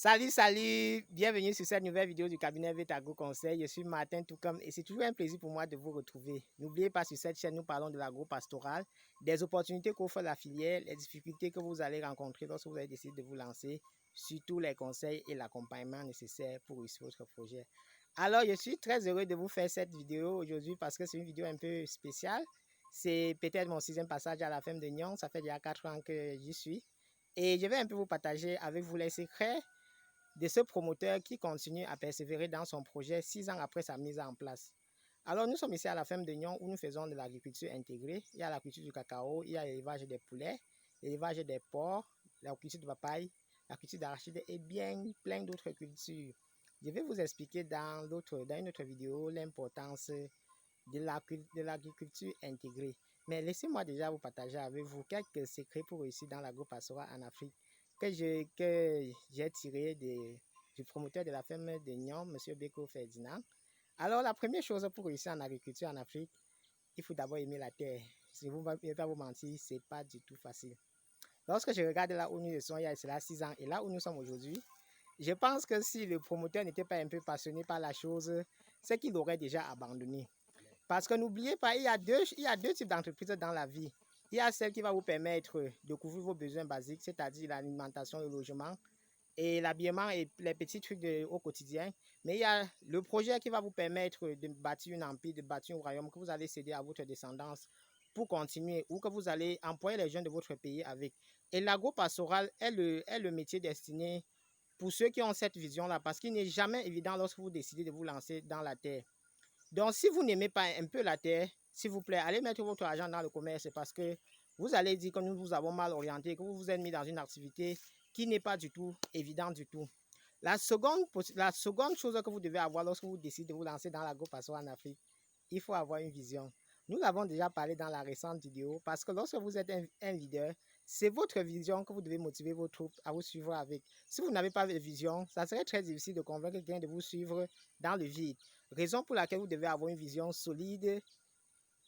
Salut, bienvenue sur cette nouvelle vidéo du cabinet Vetago Conseil. Je suis Martin Toucom et c'est toujours un plaisir pour moi de vous retrouver. N'oubliez pas, sur cette chaîne, nous parlons de l'agro-pastoral, des opportunités qu'offre la filière, les difficultés que vous allez rencontrer lorsque vous avez décidé de vous lancer, surtout les conseils et l'accompagnement nécessaires pour réussir votre projet. Alors, je suis très heureux de vous faire cette vidéo aujourd'hui parce que c'est une vidéo un peu spéciale. C'est peut-être mon 6e passage à la ferme de Nyon. Ça fait déjà 4 ans que j'y suis. Et je vais un peu vous partager avec vous les secrets de ce promoteur qui continue à persévérer dans son projet 6 ans après sa mise en place. Alors, nous sommes ici à la ferme de Nyon où nous faisons de l'agriculture intégrée. Il y a la culture du cacao, il y a l'élevage des poulets, l'élevage des porcs, la culture de papaye, la culture d'arachide et bien plein d'autres cultures. Je vais vous expliquer dans une autre vidéo l'importance de l'agriculture intégrée. Mais laissez-moi déjà vous partager avec vous quelques secrets pour réussir dans l'agro-pastoral en Afrique que j'ai tiré du promoteur de la ferme de Nyon, M. Beko Ferdinand. Alors, la première chose pour réussir en agriculture en Afrique, il faut d'abord aimer la terre. Je ne vais pas vous mentir, ce n'est pas du tout facile. Lorsque je regarde là où nous sommes il y a cela 6 ans et là où nous sommes aujourd'hui, je pense que si le promoteur n'était pas un peu passionné par la chose, c'est qu'il aurait déjà abandonné. Parce que n'oubliez pas, il y a deux types d'entreprises dans la vie. Il y a celle qui va vous permettre de couvrir vos besoins basiques, c'est-à-dire l'alimentation, le logement et l'habillement et les petits trucs au quotidien. Mais il y a le projet qui va vous permettre de bâtir un empire, de bâtir un royaume que vous allez céder à votre descendance pour continuer ou que vous allez employer les jeunes de votre pays avec. Et l'agro-pastoral est le métier destiné pour ceux qui ont cette vision-là parce qu'il n'est jamais évident lorsque vous décidez de vous lancer dans la terre. Donc, si vous n'aimez pas un peu la terre, s'il vous plaît, allez mettre votre argent dans le commerce parce que vous allez dire que nous vous avons mal orienté, que vous vous êtes mis dans une activité qui n'est pas du tout évidente du tout. La seconde chose que vous devez avoir lorsque vous décidez de vous lancer dans l'agro-pastoral en Afrique, il faut avoir une vision. Nous l'avons déjà parlé dans la récente vidéo parce que lorsque vous êtes un leader, c'est votre vision que vous devez motiver vos troupes à vous suivre avec. Si vous n'avez pas de vision, ça serait très difficile de convaincre quelqu'un de vous suivre dans le vide. Raison pour laquelle vous devez avoir une vision solide,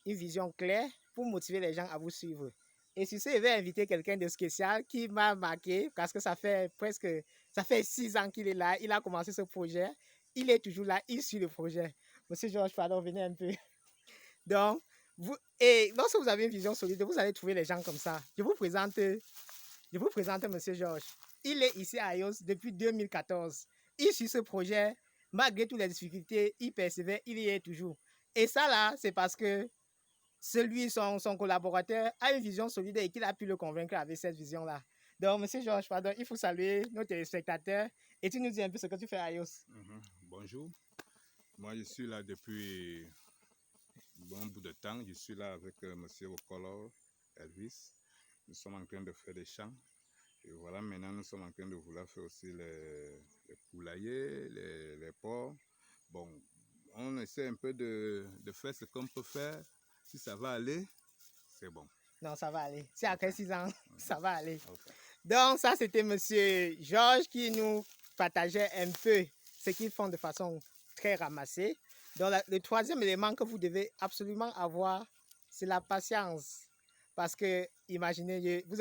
une vision claire pour motiver les gens à vous suivre. Et sur ce, je vais inviter quelqu'un de spécial qui m'a marqué parce que ça fait 6 ans qu'il est là. Il a commencé ce projet. Il est toujours là. Il suit le projet. Monsieur Georges, pardon, venez un peu. Donc, lorsque vous avez une vision solide, vous allez trouver les gens comme ça. Je vous présente Monsieur Georges. Il est ici à IOS depuis 2014. Il suit ce projet. Malgré toutes les difficultés, il persévère, il y est toujours. Et ça là, c'est parce que son collaborateur a une vision solide et qu'il a pu le convaincre avec cette vision-là. Donc, Monsieur Georges, pardon, il faut saluer nos téléspectateurs et tu nous dis un peu ce que tu fais à IOS. Bonjour, moi je suis là depuis un bon bout de temps. Je suis là avec Monsieur Okolor, Elvis. Nous sommes en train de faire des champs. Et voilà, maintenant nous sommes en train de vouloir faire aussi les poulaillers, les porcs. Bon, on essaie un peu de faire ce qu'on peut faire. Si ça va aller, c'est bon. Non, ça va aller. C'est après 6 ans, ça va aller. Okay. Donc, ça, c'était Monsieur Georges qui nous partageait un peu ce qu'ils font de façon très ramassée. Donc, le troisième élément que vous devez absolument avoir, c'est la patience. Parce que, imaginez, vous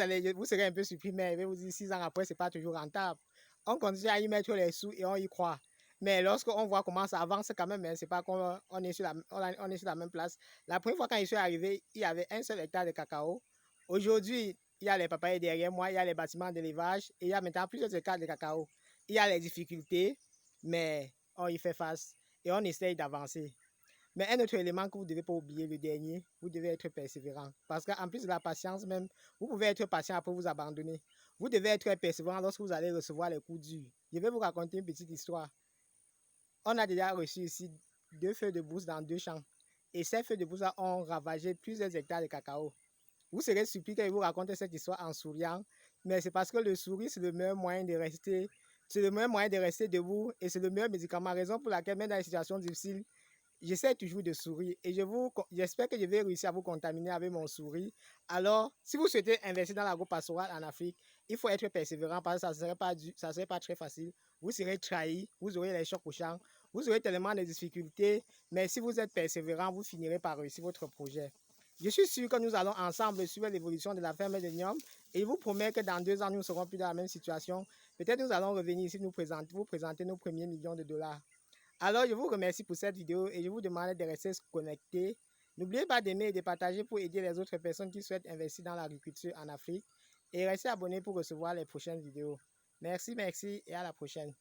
serez un peu surpris, mais je vais vous dire, 6 ans après, ce n'est pas toujours rentable. On continue à y mettre les sous et on y croit. Mais lorsqu'on voit comment ça avance quand même, c'est pas qu'on est sur la même place. La première fois quand je suis arrivé, il y avait un seul hectare de cacao. Aujourd'hui, il y a les papayes derrière moi, il y a les bâtiments d'élevage et il y a maintenant plusieurs hectares de cacao. Il y a les difficultés, mais on y fait face et on essaye d'avancer. Mais un autre élément que vous ne devez pas oublier, le dernier, vous devez être persévérant. Parce qu'en plus de la patience même, vous pouvez être patient après vous abandonner. Vous devez être persévérant lorsque vous allez recevoir les coups durs. Je vais vous raconter une petite histoire. On a déjà reçu ici 2 feux de brousse dans 2 champs. Et ces feux de brousse ont ravagé plusieurs hectares de cacao. Vous serez surpris que je vous raconte cette histoire en souriant, mais c'est parce que le sourire, c'est le meilleur moyen de rester, debout et c'est le meilleur médicament. Raison pour laquelle, même dans les situations difficiles, j'essaie toujours de sourire et j'espère que je vais réussir à vous contaminer avec mon sourire. Alors, si vous souhaitez investir dans l'agro-pastoral en Afrique, il faut être persévérant parce que ça ne serait pas très facile. Vous serez trahi, vous aurez les chocs au champ, vous aurez tellement de difficultés, mais si vous êtes persévérant, vous finirez par réussir votre projet. Je suis sûr que nous allons ensemble suivre l'évolution de la ferme de Nyon Et je vous promets que dans 2 ans, nous ne serons plus dans la même situation. Peut-être nous allons revenir ici vous présenter nos premiers millions de dollars. Alors, je vous remercie pour cette vidéo et je vous demande de rester connectés. N'oubliez pas d'aimer et de partager pour aider les autres personnes qui souhaitent investir dans l'agriculture en Afrique. Et restez abonnés pour recevoir les prochaines vidéos. Merci et à la prochaine.